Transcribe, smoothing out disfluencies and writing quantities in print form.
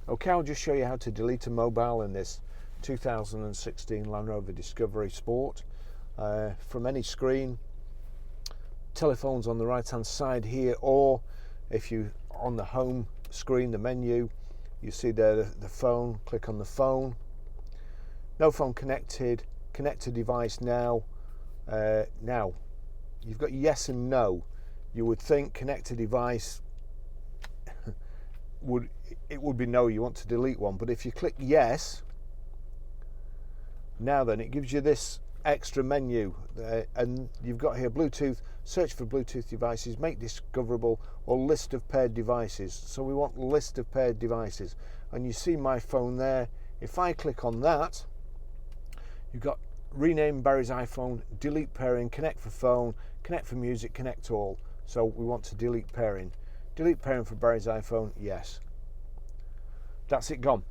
Okay, I'll just show you how to delete a mobile in this 2016 Land Rover Discovery Sport from any screen. Telephone's on the right hand side here, or if you on the home screen, the menu, you see there the phone. Click on the phone. No phone connected. Connect to device now. Now you've got yes and no. You would think connect to device would be no, you want to delete one, but if you click yes, now then it gives you this extra menu, and you've got here Bluetooth, search for Bluetooth devices, make discoverable, or list of paired devices. So we want list of paired devices, and you see my phone there. If I click on that, you've got rename Barry's iPhone, delete pairing, connect for phone, connect for music, connect all. So we want to delete pairing. Delete pairing for Barry's iPhone, yes. That's it, gone.